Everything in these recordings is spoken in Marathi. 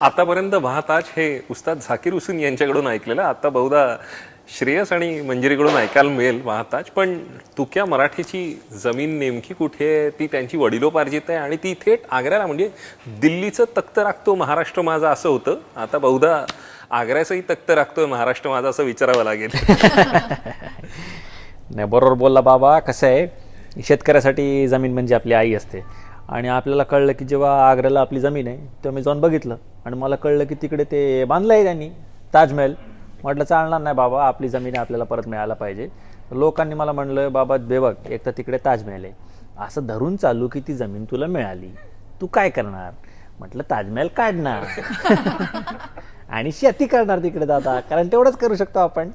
आतापर्यंत वाहताज हे उस्ताद झाकीर हुसेन यांच्याकडून ऐकलेलं, आता बहुधा श्रेयस आणि मंजिरीकडून ऐकायला मिळेल वाहताज. पण तुक्या मराठीची जमीन नेमकी कुठे आहे ती त्यांची वडिलोपार्जित आहे आणि ती थेट आग्र्याला, म्हणजे दिल्लीचं तख्त राखतो महाराष्ट्र माझा असं होतं, आता बहुधा आग्र्याचंही तख्त राखतोय महाराष्ट्र माझा असं विचारावं लागेल. नाही, बरोबर बोलला बाबा. कसं आहे, शेतकऱ्यासाठी जमीन म्हणजे आपली आई असते. आणि आपल्याला कळलं की जेव्हा आग्र्याला आपली जमीन आहे तेव्हा मी जाऊन बघितलं आणि मला कळलं की तिकडे ते बांधलं आहे त्यांनी ताजमहल. म्हटलं चालणार नाही बाबा, आपली जमीन आहे, आपल्याला परत मिळायला पाहिजे. लोकांनी मला म्हणलं बाबा बेबक, एक तर तिकडे ताजमहल आहे, असं धरून चालू की ती जमीन तुला मिळाली, तू काय करणार? म्हटलं ताजमहल काढणार आणि शेती करणार तिकडे दादा, कारण तेवढंच करू शकतो आपण.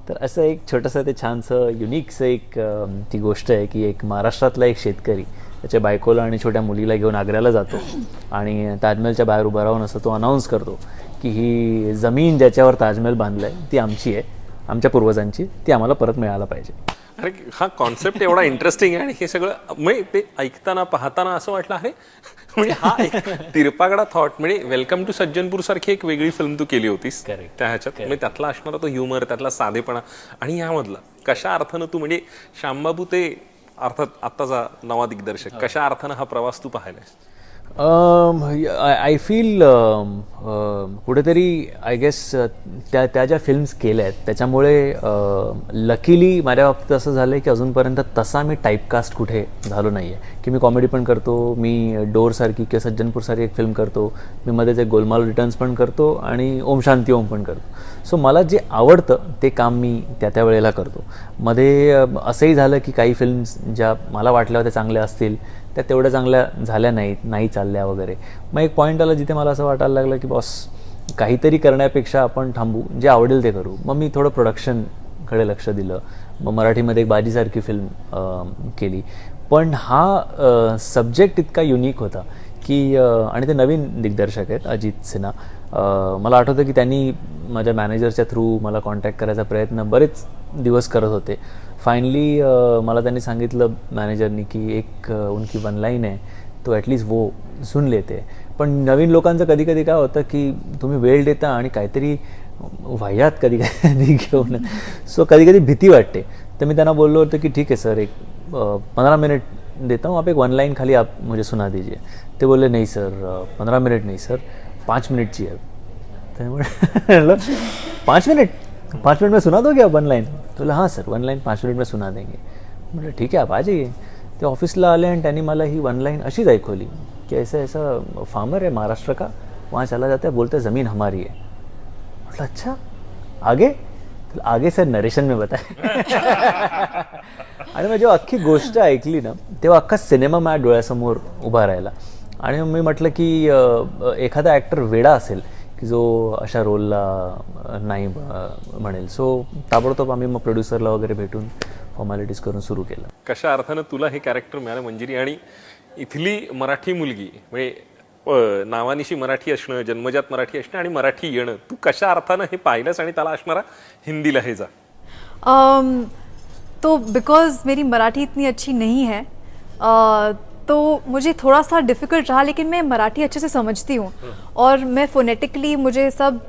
तर असं एक छोटंसं ते छानसं युनिकचं एक ती गोष्ट आहे की एक महाराष्ट्रातला एक शेतकरी त्याच्या बायकोला आणि छोट्या मुलीला घेऊन आग्र्याला जातो आणि ताजमहलच्या बाहेर उभा राहून असं तो अनाऊन्स करतो की ही जमीन ज्याच्यावर ताजमहल बांधला आहे ती आमची आहे, आमच्या पूर्वजांची, ती आम्हाला परत मिळायला पाहिजे. अरे हा कॉन्सेप्ट एवढा इंटरेस्टिंग आहे आणि हे सगळं म्हणजे ते ऐकताना पाहताना असं वाटलं अरे म्हणजे हा एक तिरपागडा थॉट. म्हणजे वेलकम टू सज्जनपूर सारखी एक वेगळी फिल्म तू केली होतीस त्या ह्याच्यात, म्हणजे त्यातला असणारा तो ह्युमर, त्यातला साधेपणा आणि यामधला कशा अर्थानं तू, म्हणजे श्यामबाबू ते अर्थात आत्ताचा नवा दिग्दर्शक, कशा अर्थानं हा प्रवास तू पाहिलास? आय फील कुठेतरी आय गेस त्या ज्या फिल्म्स केल्या आहेत त्याच्यामुळे लकीली माझ्या बाबतीत असं झालं आहे की अजूनपर्यंत तसा मी टाईपकास्ट कुठे झालो नाही आहे की मी कॉमेडी पण करतो, मी डोरसारखी किंवा सज्जनपूरसारखी एक फिल्म करतो, मी मध्येच एक गोलमाल रिटर्न्स पण करतो आणि ओम शांती ओम पण करतो. सो मला जे आवडतं ते काम मी त्या वेळेला करतो. मध्ये असंही झालं की काही फिल्म्स ज्या मला वाटल्या होत्या चांगल्या असतील त्या तेवढ्या चांगल्या झाल्या नाही चालल्या वगैरे. मग एक पॉईंट आला जिथे मला असं वाटायला लागलं की बॉस काहीतरी करण्यापेक्षा आपण थांबू, जे आवडेल ते करू. मग मी थोडं प्रोडक्शनकडे लक्ष दिलं. मग मराठीमध्ये एक बाजीसारखी फिल्म केली. पण हा सब्जेक्ट इतका युनिक होता की आणि ते नवीन दिग्दर्शक आहेत अजित सिन्हा. मला आठवतं की त्यांनी माझ्या मॅनेजरच्या थ्रू मला कॉन्टॅक्ट करायचा प्रयत्न बरेच दिवस करत होते. फायनली मला त्यांनी सांगितलं मॅनेजरनी की एक उनकी वन लाईन आहे, तो ॲटलिस्ट वो सुन लेते. पण नवीन लोकांचं कधी कधी काय होतं की तुम्ही वेळ देता आणि काहीतरी वाह्यात कधी कधी घेऊन, सो कधी कधी भीती वाटते. तर मी त्यांना बोललो होतं की ठीक आहे सर, एक 15 मिनट देता हूँ, आप एक वन लाइन खाली आप मुझे सुना दीजिए. ते बोलले नहीं सर 15 मिनट नहीं सर 5 मिनट चाहिए. तो बोला 5 मिनट में सुना दोगे आप वन लाइन? तो बोला हाँ सर, वन लाइन 5 मिनट में सुना देंगे. म्हटलं ठीक आहे, आप आ जाइए. ते ऑफिसला आले आणि त्यांनी मला ही वन लाइन अशीच ऐकवली की ऐसा ऐसा फार्मर है महाराष्ट्र का, वहाँ चला जाता है, बोलते ज़मीन हमारी है. म्हटलं अच्छा आगे? तो आगे सर नरेशन में बताए. आणि मग जेव्हा अख्खी गोष्ट ऐकली ना तेव्हा अख्खा सिनेमा माझ्या डोळ्यासमोर उभा राहिला. आणि मी म्हटलं की एखादा ॲक्टर वेडा असेल की जो अशा रोलला नाही म्हणेल. सो ताबडतोब आम्ही मग प्रोड्युसरला वगैरे भेटून फॉर्मॅलिटीज करून सुरू केलं. कशा अर्थानं तुला हे कॅरेक्टर मिळालं मंजिरी, आणि इथली मराठी मुलगी, म्हणजे नावानिशी मराठी असणं, जन्मजात मराठी असणं आणि मराठी येणं, तू कशा अर्थानं हे पाहिलंस आणि त्याला असणारा हिंदी लहेजा? तो बिकॉज मेरी मराठी इतनी अच्छी नहीं है तो मुझे थोड़ा सा डिफ़िकल्ट रहा, लेकिन मैं मराठी अच्छे से समझती हूँ और मैं फोनेटिकली मुझे सब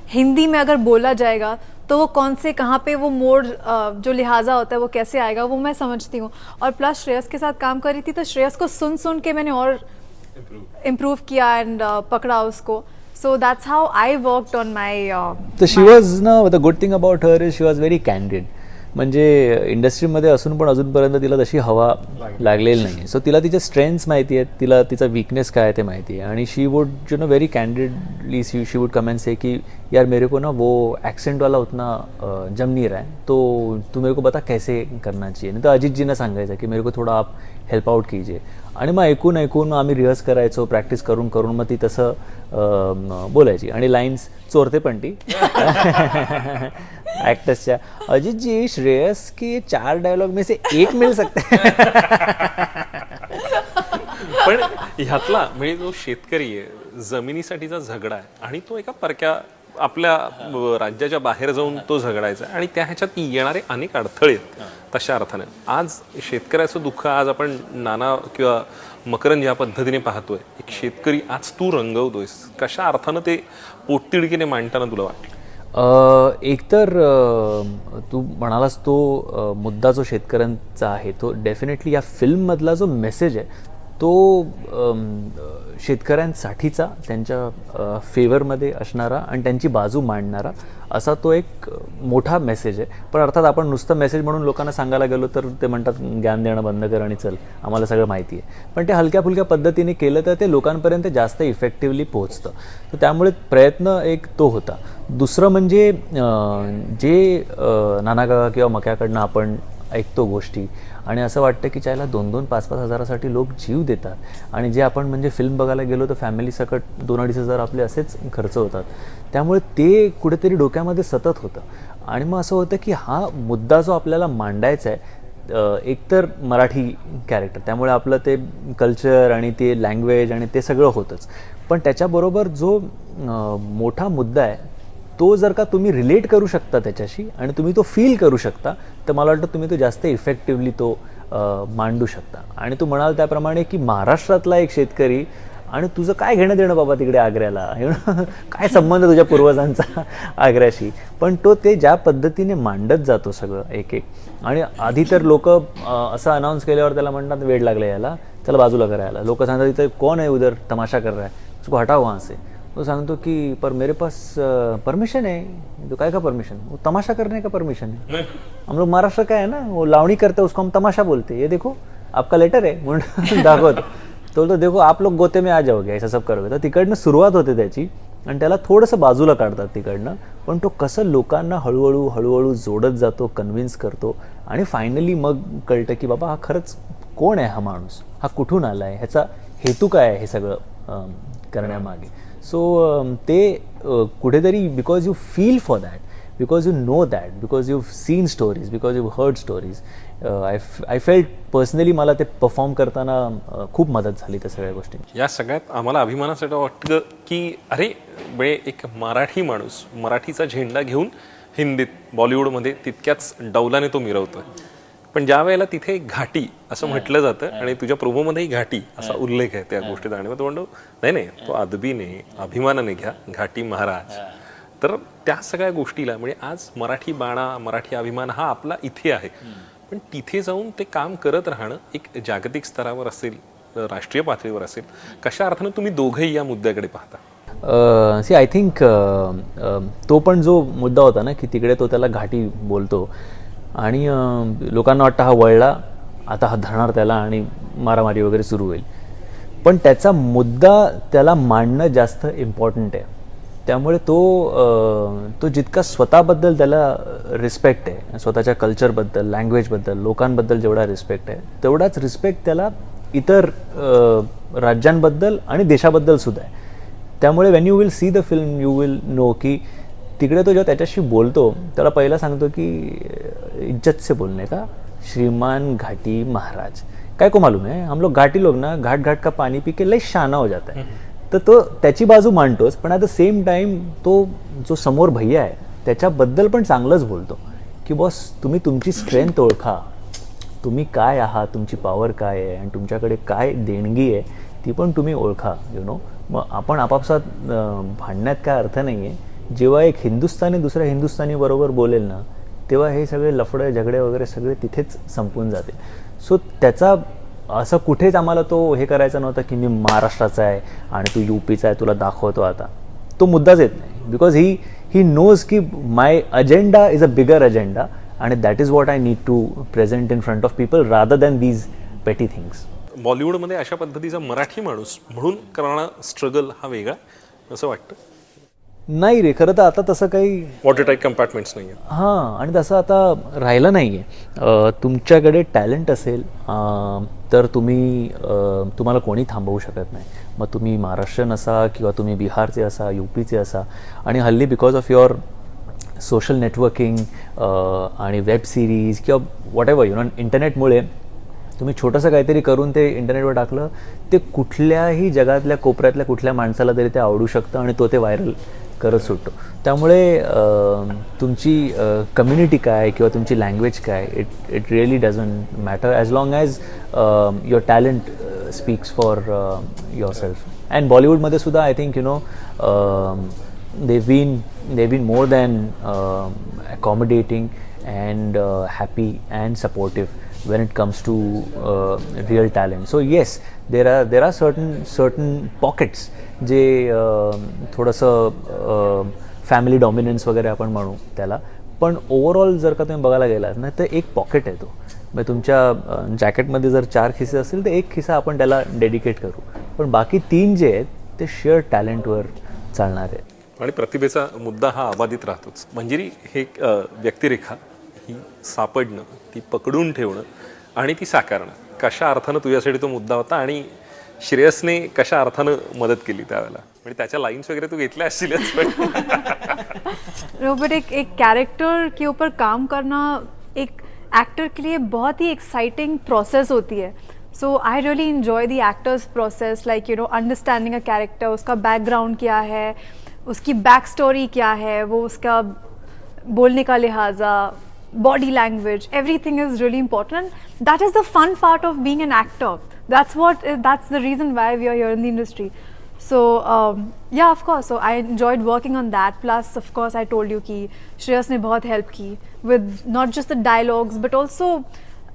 हिंदी में अगर बोला जाएगा तो वो कौन से कहाँ पे वो मोड़ जो लिहाजा होता है वो कैसे आएगा वो मैं समझती हूँ. और प्लस श्रेयस के साथ काम कर रही थी तो श्रेयस को सुन के मैंने और इम्प्रूव किया एंड पकड़ा उसको. So that's how I worked on my. So she was, no, the good thing about her is she was very candid. म्हणजे इंडस्ट्रीमध्ये असून पण अजूनपर्यंत तिला तशी हवा लागलेली नाही आहे. सो तिला तिचे स्ट्रेंथ्स माहिती आहेत, तिला तिचा वीकनेस काय आहे ते माहिती आहे. आणि she would you know very candidly she would come and say कि यार मेरे को ना वो एक्सेंट वाला उतना जम नहीं रहा है, तो तू मेरे को बता कैसे करना चाहिए. नाही तर अजितजींना सांगायचं की मेरे को थोडा आप हेल्प आउट कीजिए. आणि मग ऐकून आम्ही रिहर्स करायचो, प्रॅक्टिस करून मग ती तसं बोलायची. आणि लाईन्स चोरते पण ती एक्टर्सच्या. अजित जी, श्रेयस की 4 डायलॉग में से 1 मिल सकता है. पण ह्यातला म्हणजे जो शेतकरी आहे, जमिनीसाठीचा झगडा आहे आणि तो एका परक्या आपल्या राज्याच्या बाहेर जाऊन तो झगडायचा आणि त्या ह्याच्यात येणारे अनेक अडथळे आहेत तशा अर्थाने. आज शेतकऱ्याचं दुःख आज आपण नाना किंवा मकरंद ज्या पद्धतीने पाहतोय, एक शेतकरी आज तू रंगवतोयस, कशा अर्थानं ते पोटतिडकीने मांडताना तुला वाटलं? एकतर तू म्हणालास तो मुद्दा जो शेतकऱ्यांचा आहे तो डेफिनेटली या फिल्ममधला जो मेसेज आहे तो शेतकऱ्यांसाठीचा, त्यांच्या फेवरमध्ये असणारा आणि त्यांची बाजू मांडणारा असा तो एक मोठा मेसेज आहे. पण अर्थात आपण नुसतं मेसेज म्हणून लोकांना सांगायला गेलो तर ते म्हणतात ज्ञान देणं बंद कर आणि चल, आम्हाला सगळं माहिती आहे. पण ते हलक्या फुलक्या पद्धतीने केलं तर ते लोकांपर्यंत जास्त इफेक्टिव्हली पोहोचतं. तर त्यामुळे प्रयत्न एक तो होता. दुसरं म्हणजे जे नाना काका किंवा मक्याकडनं आपण ऐकतो गोष्टी आणि असं वाटतं की चायला 2-2, 5-5 हजारासाठी लोक जीव देतात आणि जे आपण म्हणजे फिल्म बघायला गेलो तर फॅमिली सकट 2-2.5 हजार आपले असेच खर्च होतात. त्यामुळे ते कुठेतरी डोक्यामध्ये सतत होतं आणि मग असं होतं की हा मुद्दा जो आपल्याला मांडायचा आहे एकतर मराठी कॅरेक्टर, त्यामुळे आपलं ते कल्चर आणि ते लँग्वेज आणि ते सगळं होतंच. पण त्याच्याबरोबर जो मोठा मुद्दा आहे तो जर का तुम्ही रिलेट करू शकता त्याच्याशी आणि तुम्ही तो फील करू शकता तर मला वाटतं तुम्ही तो जास्त इफेक्टिव्हली तो मांडू शकता. आणि तू म्हणाल त्याप्रमाणे की महाराष्ट्रातला एक शेतकरी आणि तुझं काय घेणं देणं बाबा तिकडे आग्र्याला, काय संबंध तुझ्या पूर्वजांचा आग्र्याशी, पण तो ते ज्या पद्धतीने मांडत जातो सगळं एक एक. आणि आधी तर लोक असं अनाऊन्स केल्यावर त्याला म्हणतात वेळ लागला याला, त्याला बाजूला करायला. लोक सांगतात इथं कोण आहे उधर तमाशा कर रहा है, उसको हटाओ वहाँ से. तो सांगतो की पर मेरे पास परमिशन है. तो काय का परमिशन? वो तमाशा करने का परमिशन है. हम लोग महाराष्ट्र का है ना, वो लावणी करते उसको हम तमाशा बोलते. ये देखो आपका लेटर है म्हणून दाखवतो. तो देखो आप लोग गोते में आ जाओगे, ऐसा सब करोगे. तर तिकडनं सुरुवात होते त्याची आणि त्याला थोडंसं बाजूला काढतात तिकडनं. पण तो कसं लोकांना हळूहळू हळूहळू जोडत जातो, कन्व्हिन्स करतो आणि फायनली मग कळतं की बाबा हा खरंच कोण आहे, हा माणूस हा कुठून आला आहे, ह्याचा हेतू काय आहे हे सगळं करण्यामागे. सो ते कुठेतरी because you feel for that, because you know that, because you seen stories, because you heard stories, I felt personally मला ते परफॉर्म करताना खूप मदत झाली त्या सगळ्या गोष्टी. या सगळ्यात आम्हाला अभिमानासाठी वाटतं की अरे म्हणजे एक मराठी माणूस मराठीचा झेंडा घेऊन हिंदीत बॉलिवूडमध्ये तितक्याच डौलाने तो मिरवतोय. पण ज्या वेळेला तिथे घाटी असं म्हटलं जातं आणि तुझ्या प्रोमोमध्येही घाटी असा उल्लेख आहे त्या गोष्टीचा, आणि मग तो म्हणतो नाही नाही तो अदबीने अभिमानाने घ्या घाटी महाराज. तर त्या सगळ्या गोष्टीला म्हणजे आज मराठी बाणा, मराठी अभिमान हा आपला इथे आहे, पण तिथे जाऊन ते काम करत राहणं एक जागतिक स्तरावर असेल, राष्ट्रीय पातळीवर असेल, कशा अर्थानं तुम्ही दोघंही या मुद्द्याकडे पाहता? सी आय थिंक तो पण जो मुद्दा होता ना की तिकडे तो त्याला घाटी बोलतो आणि लोकांना वाटतं हा वळला, आता हा धरणार त्याला आणि मारामारी वगैरे सुरू होईल. पण त्याचा मुद्दा त्याला मांडणं जास्त इम्पॉर्टंट आहे. त्यामुळे तो जितका स्वतःबद्दल त्याला रिस्पेक्ट आहे, स्वतःच्या कल्चरबद्दल, लँग्वेजबद्दल, लोकांबद्दल जेवढा रिस्पेक्ट आहे तेवढाच रिस्पेक्ट त्याला इतर राज्यांबद्दल आणि देशाबद्दल सुद्धा आहे. त्यामुळे when you will see the film you will know की तिकडे तो जेव्हा त्याच्याशी बोलतो त्याला पहिला सांगतो की इज्जत से बोलने का श्रीमान घाटी महाराज. काय को मालूम है, हम लोग घाटी लोग ना घाट घाट का पाणी पी के लय शाना हो जाता है. तर तो त्याची बाजू मांडतोच, पण ॲट द सेम टाइम तो जो समोर भैया आहे त्याच्याबद्दल पण चांगलंच बोलतो की बॉस तुम्ही तुमची स्ट्रेंथ ओळखा, तुम्ही काय आहात, तुमची पॉवर काय आहे आणि तुमच्याकडे काय देणगी आहे ती पण तुम्ही ओळखा. यु नो, मग आपण आपापसात भांडण्यात काय अर्थ नाही आहे. जेव्हा एक हिंदुस्थानी दुसऱ्या हिंदुस्थानी बरोबर बोलेल ना तेव्हा हे सगळे लफडे झगडे वगैरे सगळे तिथेच संपून जाते. सो त्याचा असं कुठेच आम्हाला तो हे करायचा नव्हता की मी महाराष्ट्राचा आहे आणि तू यूपीचा आहे तुला दाखवतो आता, तो मुद्दाच येत नाही. बिकॉज ही नोज की my agenda is a bigger agenda आणि that is what I need to present in front of people rather than these petty things. बॉलिवूडमध्ये अशा पद्धतीचा मराठी माणूस म्हणून करणारा स्ट्रगल हा वेगळा असं वाटतं? नाही रे, खरं तर आता तसं काही वॉटरटाईट कंपार्टमेंट्स नाही आहेत. हां, आणि तसं आता राहिलं नाही आहे. तुमच्याकडे टॅलेंट असेल तर तुम्हाला कोणी थांबवू शकत नाही. मग तुम्ही महाराष्ट्रीयन असा किंवा तुम्ही बिहारचे असा, यूपीचे असा, आणि हल्ली because of your social networking आणि वेब सिरीज किंवा वॉट एव्हर यु नो इंटरनेटमुळे तुम्ही छोटंसं काहीतरी करून ते इंटरनेटवर टाकलं ते कुठल्याही जगातल्या कोपऱ्यातल्या कुठल्या माणसाला तरी ते आवडू शकतं आणि तो ते व्हायरल करत सुटतो. त्यामुळे तुमची कम्युनिटी काय किंवा तुमची लँग्वेज काय, it really doesn't matter as long as your talent speaks for your self. And बॉलिवूडमध्ये सुद्धा I think they've been more than accommodating and happy and supportive when it comes to real talent. So yes, there are certain pockets जे थोडंसं फॅमिली डॉमिनन्स वगैरे आपण म्हणू त्याला, पण ओव्हरऑल जर का तुम्ही बघायला गेलात ना तर एक पॉकेट आहे तो. म्हणजे तुमच्या जॅकेटमध्ये जर 4 खिसे असतील तर एक खिसा आपण त्याला डेडिकेट करू, पण बाकी 3 जे आहेत ते शेअर टॅलेंटवर चालणार आहेत. आणि प्रतिभेचा मुद्दा हा अबाधित राहतोच. मंजिरी, हे व्यक्तिरेखा ही सापडणं, ती पकडून ठेवणं आणि ती साकारणं, कशा अर्थानं तुझ्यासाठी तो मुद्दा होता आणि श्रेयसने कशा अर्थानं मदत केली त्यावेळेला? म्हणजे त्याच्या लाईन्स वगैरे तू घेतल्या असतीलच बट एक कैरेक्टर के ऊपर काम करना एक एक्टर के लिए बहुत ही एक्साइटिंग प्रोसेस होती है. So I really enjoy the actors process, like understanding a character, उसका बैकग्राउंड क्या है, उसकी बैक स्टोरी क्या है, वो उसका बोलने का लिहाजा, body language, everything is really important. That is the fun part of being an actor. That's the reason why we are here in the industry. So yeah, of course. So I enjoyed working on that. Plus, of course, I told you कि श्रेयस ने बहुत help की with not just the dialogues but also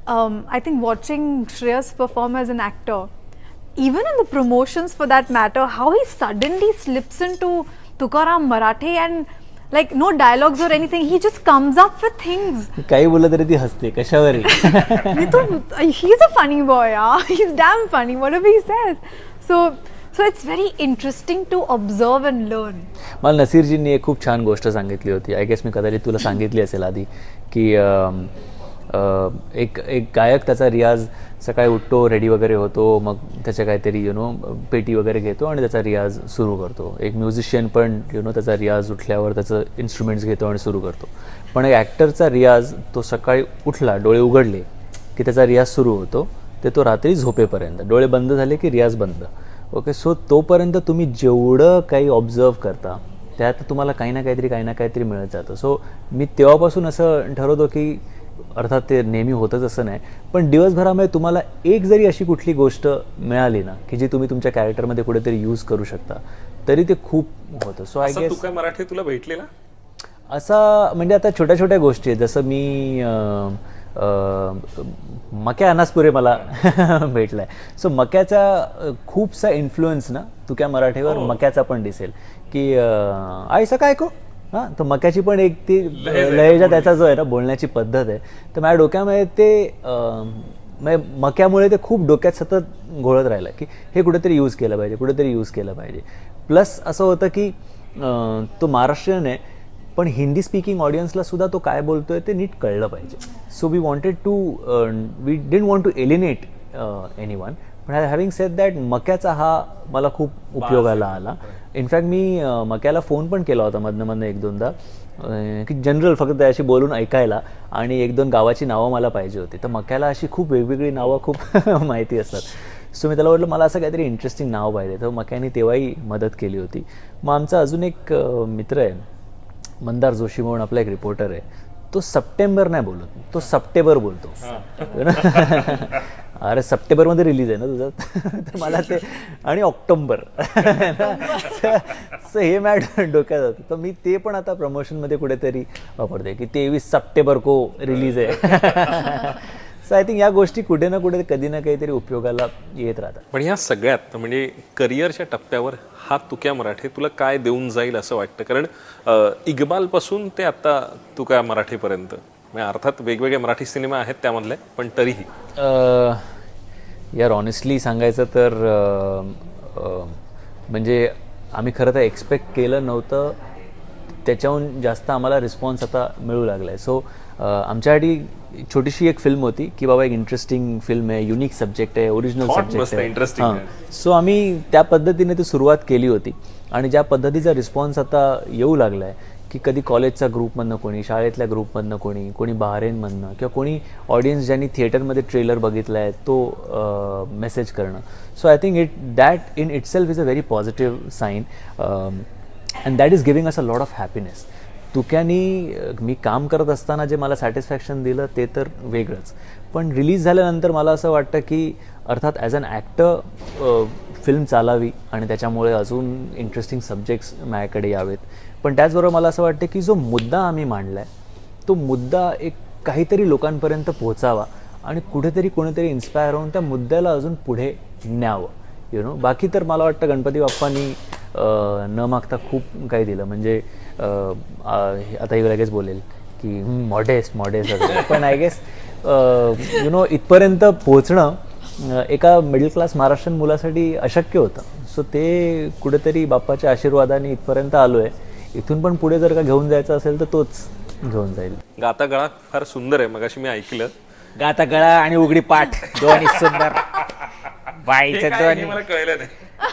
I think watching Shreyas perform as an actor, even in the promotions for that matter, how he suddenly slips into Tukaram Marathe and like no dialogues or anything, he just comes up with things. काही बोललं तरी ती हसते कशावरही. He's a funny boy, yeah. He's damn funny, whatever he says. So it's very interesting to observe and learn. मला नसीरजींनी एक खूप छान गोष्ट सांगितली होती, आय गेस मी कदाचित तुला सांगितली असेल आधी, की एक गायक त्याचा रियाज सकाळी उठतो, रेडी वगैरे होतो, मग त्याच्या काहीतरी पेटी वगैरे घेतो आणि त्याचा रियाज सुरू करतो. एक म्युझिशियन पण त्याचा रियाज उठल्यावर त्याचं इन्स्ट्रुमेंट्स घेतो आणि सुरू करतो. पण एक ॲक्टरचा रियाज तो सकाळी उठला, डोळे उघडले की त्याचा रियाज सुरू होतो, ते तो रात्री झोपेपर्यंत, डोळे बंद झाले की रियाज बंद. ओके, सो तोपर्यंत तुम्ही जेवढं काही ऑब्झर्व करता त्यात तुम्हाला काही ना काहीतरी मिळत जातं. सो मी तेव्हापासून असं ठरवतो की अर्थात ते नेहमी होतच असं नाही, पण दिवसभरामध्ये तुम्हाला एक जरी अशी कुठली गोष्ट मिळाली ना की जी तुम्ही तुमच्या कॅरेक्टरमध्ये कुठेतरी यूज करू शकता, तरी ते खूप होतं. सो आय गेस काय मराठी तुला भेटलेला असा, म्हणजे आता छोट्या छोट्या गोष्टी आहेत, जसं मी मक्या अनासपुरे मला भेटलाय. सो मक्याचा खूपसा इन्फ्लुएन्स ना तुक्या मराठीवर मक्याचा पण दिसेल, की आयसा काय को हां, तर मक्याची पण एक ती लयजा, त्याचा जो आहे ना बोलण्याची पद्धत आहे, तर माझ्या डोक्यामध्ये ते मक्यामुळे ते खूप डोक्यात सतत घोळत राहिलं की हे कुठेतरी यूज केलं पाहिजे. प्लस असं होतं की तो महाराष्ट्रीयन आहे, पण हिंदी स्पीकिंग ऑडियन्सला सुद्धा तो काय बोलतोय ते नीट कळलं पाहिजे. So we didn't want to alienate anyone. पण हॅव्हिंग सेड दॅट मक्याचा हा मला खूप उपयोगाला आला. इनफॅक्ट मी मक्याला फोन पण केला होता मधनं 1-2दा, की जनरल फक्त त्याशी बोलून ऐकायला, आणि 1-2 गावाची नावं मला पाहिजे होती. तर मक्याला अशी खूप वेगवेगळी नावं खूप माहिती असतात. सो मी त्याला म्हटलं मला असं काहीतरी इंटरेस्टिंग नाव पाहिजे, तर मक्याने तेव्हाही मदत केली होती. मग आमचा अजून एक मित्र आहे मंदार जोशी म्हणून, आपला एक रिपोर्टर आहे, तो सप्टेंबर नाही बोलत, तो सप्टेंबर बोलतो. अरे सप्टेंबरमध्ये रिलीज आहे ना तुझं, तर मला ते, आणि ऑक्टोबर हे मॅड डोक्यात होतं. तर मी ते पण आता प्रमोशनमध्ये कुठेतरी वापरते की 23 सप्टेंबर को रिलीज आहे. सो आय थिंक या गोष्टी कुठे ना कुठे कधी ना काहीतरी उपयोगाला येत राहतात. पण ह्या सगळ्यात म्हणजे करिअरच्या टप्प्यावर हा तुक्या मराठी तुला काय देऊन जाईल असं वाटतं? कारण इक्बालपासून ते आता तुक्या मराठीपर्यंत, म्हणजे अर्थात वेगवेगळे मराठी सिनेमा आहेत त्यामधले, पण तरीही यार ऑनेस्टली सांगायचं तर म्हणजे आम्ही खरं तर एक्सपेक्ट केलं नव्हतं, त्याच्याहून जास्त आम्हाला रिस्पॉन्स आता मिळू लागला आहे. सो आमच्यासाठी छोटीशी एक फिल्म होती की बाबा एक इंटरेस्टिंग फिल्म आहे, युनिक सब्जेक्ट आहे, ओरिजिनल सब्जेक्ट आहे. हां, सो आम्ही त्या पद्धतीने ती सुरुवात केली होती, आणि ज्या पद्धतीचा रिस्पॉन्स आता येऊ लागला आहे की कधी कॉलेजच्या ग्रुपमधनं कोणी, शाळेतल्या ग्रुपमधनं कोणी बाहेरमधनं, किंवा कोणी ऑडियन्स ज्यांनी थिएटरमध्ये ट्रेलर बघितला आहे तो मेसेज करणं. So I think that in itself is a very positive sign. And that is giving us a lot of happiness. तुक्यानी मी काम करत असताना जे मला सॅटिस्फॅक्शन दिलं ते तर वेगळंच, पण रिलीज झाल्यानंतर मला असं वाटतं की अर्थात ॲज अन ॲक्टर फिल्म चालावी आणि त्याच्यामुळे अजून इंटरेस्टिंग सब्जेक्ट्स माझ्याकडे यावेत, पण त्याचबरोबर मला असं वाटतं की जो मुद्दा आम्ही मांडला आहे तो मुद्दा एक काहीतरी लोकांपर्यंत पोहोचावा आणि कुठेतरी कोणीतरी इन्स्पायर होऊन त्या मुद्द्याला अजून पुढे न्यावं. बाकी तर मला वाटतं गणपती बाप्पांनी न मागता खूप काही दिलं. म्हणजे आता हे लगेच बोलेल की मॉडेस्ट वगैरे, पण आय गेस इथपर्यंत पोहोचणं एका मिडल क्लास महाराष्ट्रीयन मुलासाठी अशक्य होतं. सो ते कुठेतरी बाप्पाच्या आशीर्वादाने इथपर्यंत आलो आहे. इथून पण पुढे जर का घेऊन जायचं असेल तर तोच घेऊन जाईल. गाता गळा फार सुंदर आहे, मगाशी मी ऐकलं. गाता गळा आणि उघडी पाठ दोन्ही सुंदर. बाईचं दोन्ही मला कळलं नाही.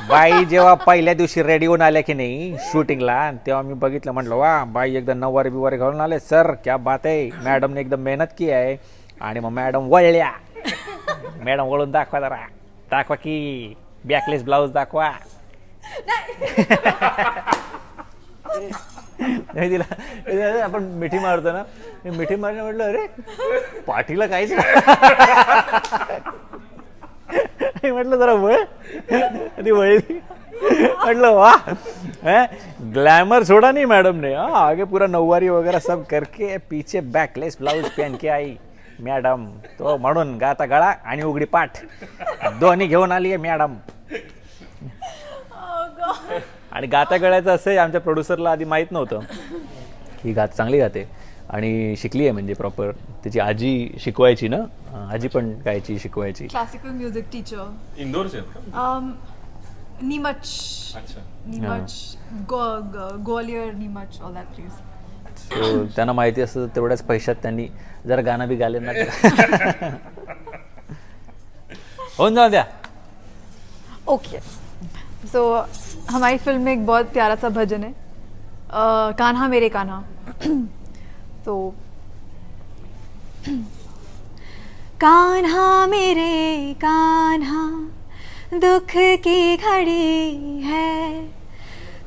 बाई जेव्हा पहिल्या दिवशी रेडी होऊन आल्या की नाही शूटिंगला, तेव्हा मी बघितलं, म्हटलं वा बाई एकदम नऊवारी बिवारी घालून आले सर, क्या बात आहे, मॅडमने एकदम मेहनत की आहे. आणि मग मॅडम वळल्या, मॅडम वळून दाखवा जरा, दाखवा की बॅकलेस ब्लाऊज दाखवा. तिला आपण मिठी मारतो ना, मिठी मारणे म्हटलं अरे पाठीला काहीच म्हटलं जरा वळ, ती वळली, म्हटलं वा ग्लैमर छोड़ा नहीं मैडम ने, आगे पूरा नऊवारी वगैरह सब करके पीछे बैकलेस ब्लाउज पहन के आई मॅडम. तो म्हणून गाता गळा आणि उघडी पाठ दोन्ही घेऊन आली आहे मॅडम. आणि गाता गळ्याचं असं आहे, आमच्या प्रोड्युसरला आधी माहीत नव्हतं की चांगली गाते आणि शिकली आहे, म्हणजे प्रॉपर त्याची आजी शिकवायची ना, आजी पण गायची शिकवायची. Classical music teacher. इंदोरचे आहेत का? नीमच, अच्छा. Gwalior, Neemuch, all that place. So त्यांना माहिती असतं तेवढ्याच पैशात त्यांनी जरा गाणं बी गाले ना. होऊन जाऊ द्या. ओके, सो हमारी फिल्म में एक बहुत प्यारा सा भजन है, कान्हा मेरे कान्हा. तो कान्हा मेरे कान्हा दुख की घड़ी है,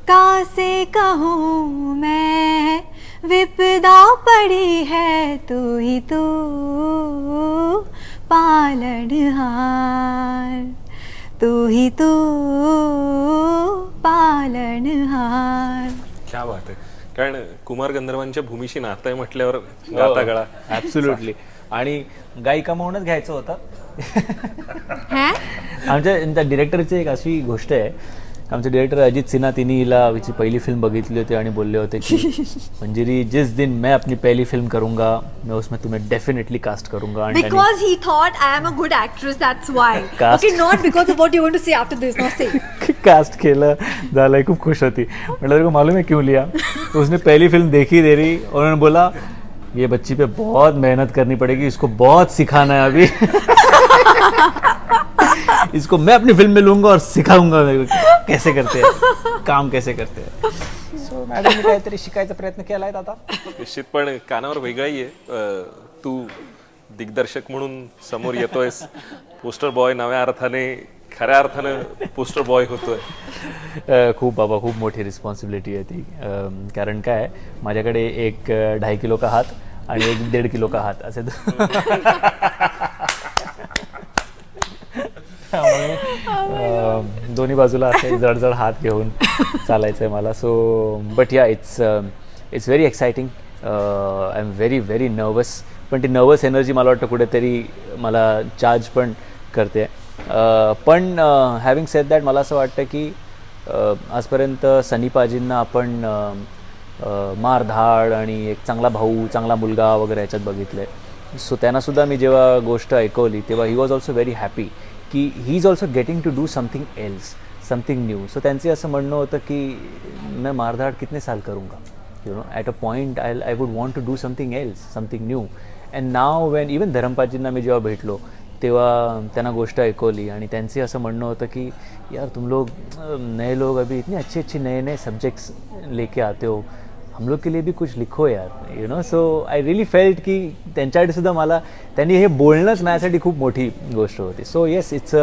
कासे कहूँ मैं विपदा पड़ी है, तू ही तू पालनहार, तू ही तू पालनहार. क्या बात आहे. कारण कुमार गंधर्वांच्या भूमीशी नातं आहे म्हटल्यावर गाता गळा ऍब्सोल्युटली. आणि गायिका म्हणूनच घ्यायचं होतं. हैं? आमच्या डिरेक्टरची एक अशी गोष्ट आहे, आमचे डिरेक्टर अजित सिन्हा, तिने हिला हिची पहिली फिल्म बघितली होती आणि बोलले होते की मंजिरी जिस दिन मैं अपनी पहली फिल्म करूंगा मैं उसमें तुम्हें डेफिनेटली कास्ट करूंगा. Because he thought I am a good actress, that's why. Cast. Okay, not because of what you're going to say after this. Now say. Cast केलं झालंय, खूप खुश होती. म्हटलं तेरे को मालूम है क्यों लिया? तो उसने पहली फिल्म देखी देरी और उन्होंने बोला ये बच्ची पे बहुत मेहनत करनी पड़ेगी, इसको बहुत सिखाना है अभी. इसको मैं अपनी फिल्म में लूंगा और सिखाऊंगा कैसे करते हैं काम, कैसे करते हैं. सो मॅडमने काहीतरी शिकायचा प्रयत्न केलाय आता. निश्चित, पण कानावर वेगळाही आहे. तू दिग्दर्शक म्हणून समोर येतोयस, पोस्टर बॉय नव्या अर्थाने, खऱ्या अर्थानं पोस्टर बॉय होतोय. खूप बाबा, खूप मोठी रिस्पॉन्सिबिलिटी आहे ती. कारण काय, माझ्याकडे एक 2.5 किलो का हात आणि एक 1.5 किलो का हात असे त्यामुळे दोन्ही बाजूला असे जडजड हात घेऊन चालायचं आहे मला. सो बट या it's very exciting. I am very very nervous, पण ती नर्वस एनर्जी मला वाटतं कुठेतरी मला चार्ज पण करते. पण हॅविंग सेड दॅट मला असं वाटतं की आजपर्यंत सनी पाजींना आपण मारधाड आणि एक चांगला भाऊ, चांगला मुलगा वगैरे याच्यात बघितलं आहे. सो त्यांनासुद्धा मी जेव्हा गोष्ट ऐकवली तेव्हा he was also very happy की he is also getting to do something else, something new. So त्यांचे असं म्हणणं होतं की मैं मारधाड कितने साल करूँगा, at a point I would want to do something else, something new. And now when even धरमपाजींना मी जेव्हा भेटलो तेव्हा त्यांना गोष्ट ऐकवली आणि त्यांचे असं म्हणणं होतं की यार तुम लोग नए लोग अभी इतने अच्छे अच्छे नए नए सब्जेक्ट्स लेके आते हो, हम लोग के लिए भी कुछ लिखो यार, सो आय रिअली फेल्ट की त्यांच्यासाठी सुद्धा मला त्यांनी हे बोलणंच माझ्यासाठी खूप मोठी गोष्ट होती. So yes, it's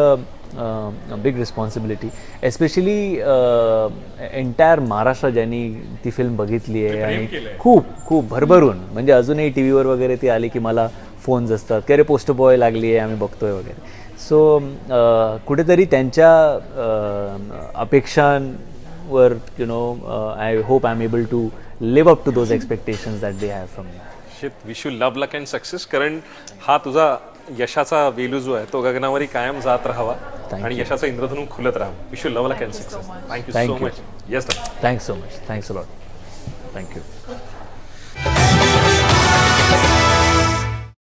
big responsibility, especially entire Maharashtra ज्यांनी ती फिल्म बघितली आहे आणि खूप खूप भरभरून, म्हणजे अजूनही टी व्हीवर वगैरे ती आली की मला फोन्स असतात की अरे पोस्टर बॉय लागली आहे, आम्ही बघतोय वगैरे. सो कुठेतरी त्यांच्या अपेक्षांवर I hope I am able to live up to those expectations that they have from me. Wish you love luck and success, कारण हा तुझा यशाचा वेलू जो आहे तो गगनावरी कायम जात राहावा आणि यशाचा इंद्रधनू खुलत राहावा. Wish you love luck and success. Thank you so much. Yes. Thanks so much. Thanks a lot. Thank you.